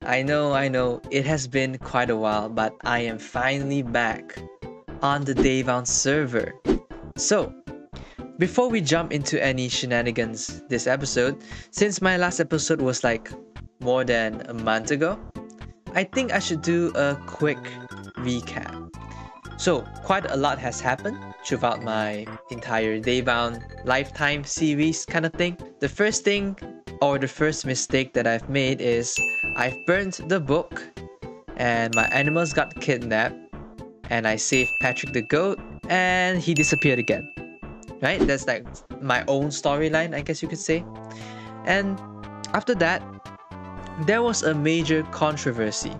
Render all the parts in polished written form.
I know, it has been quite a while, but I am finally back on the Daybound server. So, before we jump into any shenanigans this episode, since my last episode was like more than a month ago, I think I should do a quick recap. So, quite a lot has happened throughout my entire Daybound lifetime series kind of thing. The first thing, or the first mistake that I've made is I've burnt the book and my animals got kidnapped and I saved Patrick the goat and he disappeared again. Right? That's like my own storyline, I guess you could say. And after that, there was a major controversy.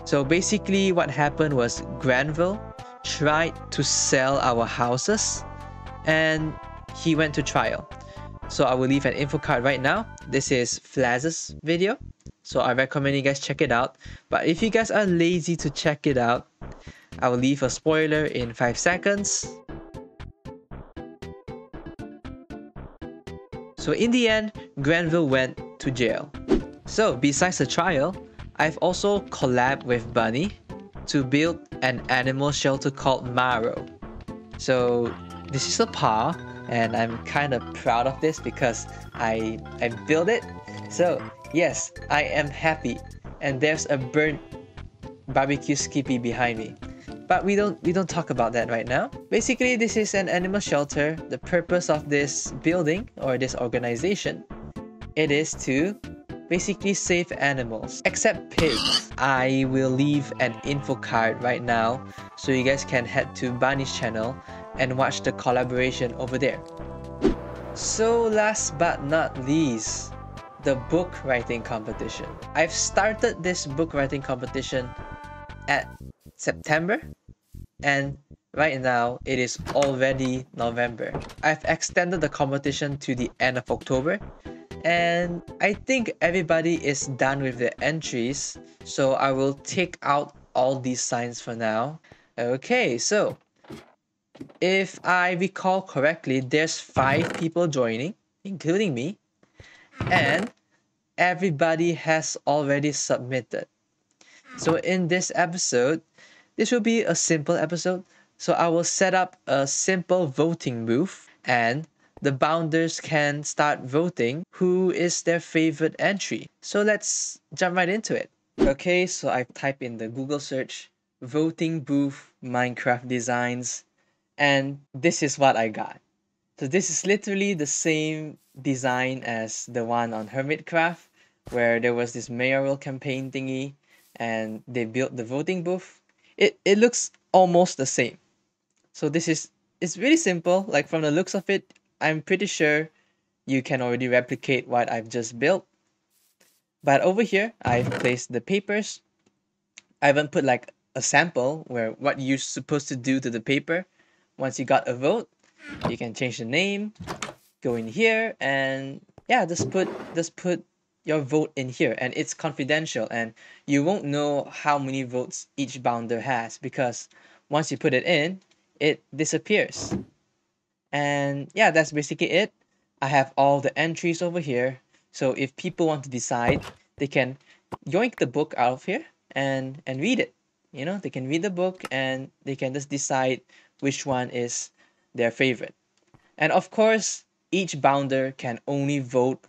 So basically what happened was Granville tried to sell our houses and he went to trial. So I will leave an info card right now. This is Flaz's video. So I recommend you guys check it out. But if you guys are lazy to check it out, I will leave a spoiler in 5 seconds. So in the end, Granville went to jail. So besides the trial, I've also collabed with Bunny to build an animal shelter called Maro. So this is a paw and I'm kind of proud of this because I built it. So yes, I am happy and there's a burnt barbecue skippy behind me. But we don't talk about that right now. Basically, this is an animal shelter. The purpose of this building or this organization, it is to basically save animals, except pigs. I will leave an info card right now so you guys can head to Bunny's channel and watch the collaboration over there. So last but not least, the book writing competition. I've started this book writing competition at September and right now it is already November. I've extended the competition to the end of October and I think everybody is done with the entries, so I will take out all these signs for now. Okay, so if I recall correctly, there's 5 people joining, including me, and everybody has already submitted. So in this episode, this will be a simple episode. So I will set up a simple voting booth and the bounders can start voting who is their favorite entry. So let's jump right into it. Okay, so I've typed in the Google search voting booth Minecraft designs and this is what I got. So this is literally the same design as the one on Hermitcraft where there was this mayoral campaign thingy and they built the voting booth. It looks almost the same. So it's really simple. Like from the looks of it, I'm pretty sure you can already replicate what I've just built. But over here, I've placed the papers. I haven't put like a sample where what you're supposed to do to the paper. Once you got a vote, you can change the name, go in here, and yeah, just put your vote in here, and it's confidential, and you won't know how many votes each bounder has because once you put it in, it disappears. And yeah, that's basically it. I have all the entries over here, so if people want to decide, they can yoink the book out of here and read it. You know, they can read the book and they can just decide which one is their favorite. And of course, each bounder can only vote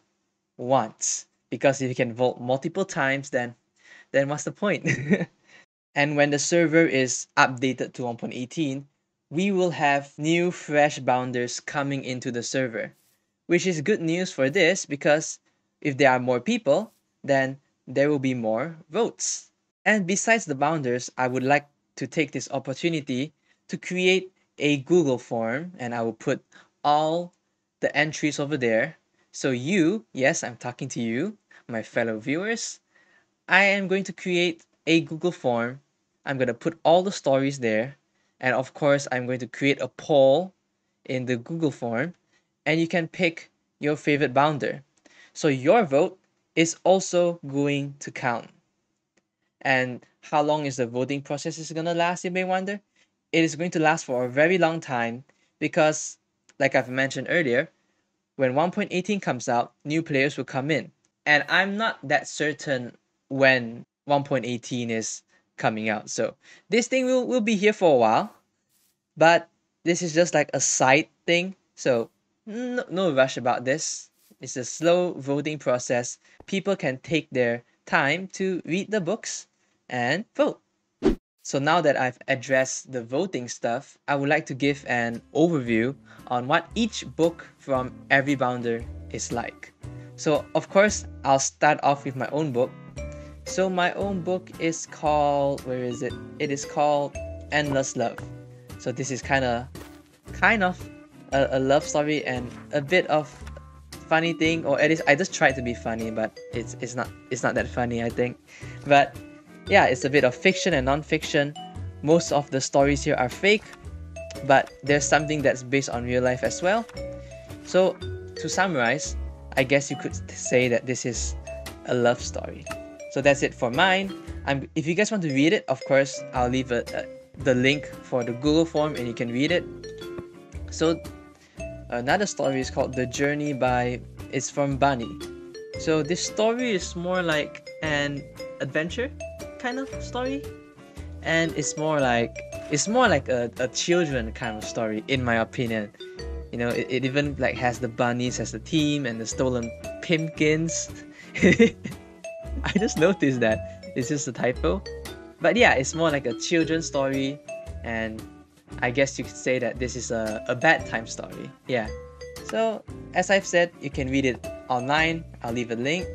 once because if you can vote multiple times, then what's the point? And when the server is updated to 1.18, we will have new fresh bounders coming into the server, which is good news for this because if there are more people, then there will be more votes. And besides the bounders, I would like to take this opportunity to create a Google form and I will put all the entries over there. So you, yes, I'm talking to you, my fellow viewers, I am going to create a Google form. I'm going to put all the stories there. And of course, I'm going to create a poll in the Google form and you can pick your favorite bounder. So your vote is also going to count. And how long is the voting process is going to last, you may wonder? It is going to last for a very long time because, like I've mentioned earlier, when 1.18 comes out, new players will come in. And I'm not that certain when 1.18 is coming out. So this thing will be here for a while, but this is just like a side thing. So no rush about this. It's a slow voting process. People can take their time to read the books and vote. So now that I've addressed the voting stuff, I would like to give an overview on what each book from every bounder is like. So of course, I'll start off with my own book. So my own book is called, where is it? It is called Endless Love. So this is kind of a love story and a bit of funny thing, or at least I just tried to be funny, but it's not that funny, I think. But yeah, it's a bit of fiction and non-fiction. Most of the stories here are fake, but there's something that's based on real life as well. So to summarize, I guess you could say that this is a love story. So that's it for mine. If you guys want to read it, of course, I'll leave the link for the Google form and you can read it. So another story is called The Journey it's from Bunny. So this story is more like an adventure kind of story, and it's more like a children kind of story, in my opinion. You know, it even like has the bunnies as the team and the stolen pumpkins. I just noticed that. It's just a typo. But yeah, it's more like a children's story, and I guess you could say that this is a bedtime story. Yeah. So, as I've said, you can read it online. I'll leave a link.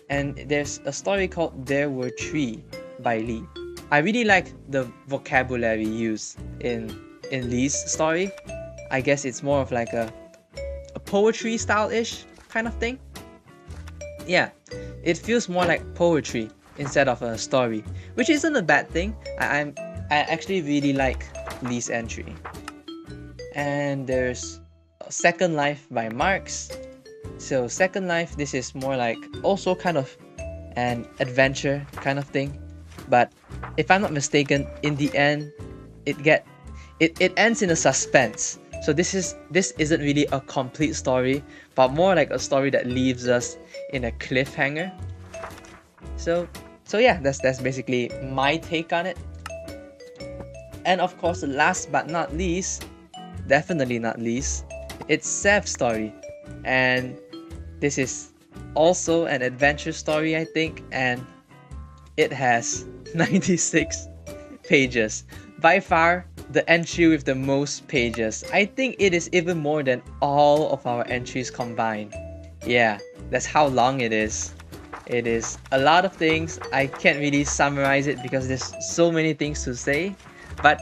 And there's a story called There Were Three by Lee. I really like the vocabulary used in Lee's story. I guess it's more of like a poetry style-ish kind of thing. Yeah, it feels more like poetry instead of a story, which isn't a bad thing. I actually really like Lee's entry. And there's Second Life by Marx. So Second Life, this is more like also kind of an adventure kind of thing. But if I'm not mistaken, in the end, it ends in a suspense. So this isn't really a complete story, but more like a story that leaves us in a cliffhanger. So yeah, that's basically my take on it. And of course, last but not least, definitely not least, it's Sev's story. And this is also an adventure story, I think, and it has 96 pages. By far, the entry with the most pages. I think it is even more than all of our entries combined. Yeah, that's how long it is. It is a lot of things. I can't really summarize it because there's so many things to say. But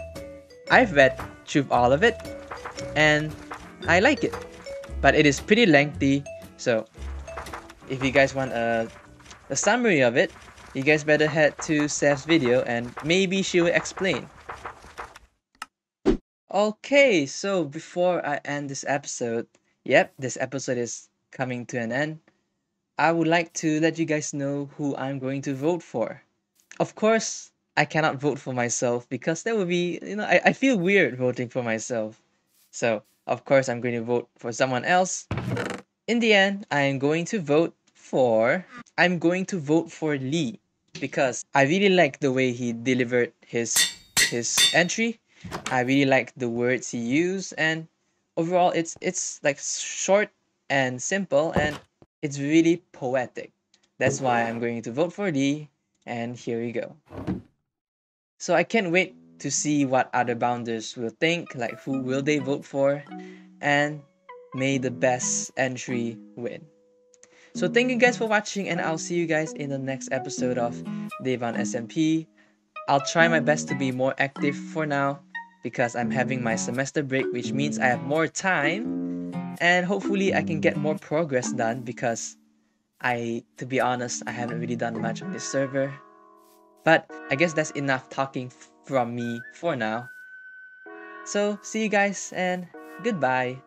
I've read through all of it and I like it. But it is pretty lengthy, so if you guys want a summary of it, you guys better head to Sev's video and maybe she will explain. Okay, so before I end this episode, yep, this episode is coming to an end. I would like to let you guys know who I'm going to vote for. Of course, I cannot vote for myself because that would be, I feel weird voting for myself. So, of course, I'm going to vote for someone else. In the end, I'm going to vote for Lee because I really like the way he delivered his entry. I really like the words he used, and overall it's like short and simple, and it's really poetic. That's why I'm going to vote for Lee, and here we go. So I can't wait to see what other bounders will think, like who will they vote for, and may the best entry win. So thank you guys for watching, and I'll see you guys in the next episode of Daybound SMP. I'll try my best to be more active for now because I'm having my semester break, which means I have more time, and hopefully I can get more progress done because to be honest, I haven't really done much on this server. But I guess that's enough talking from me for now. So see you guys and goodbye.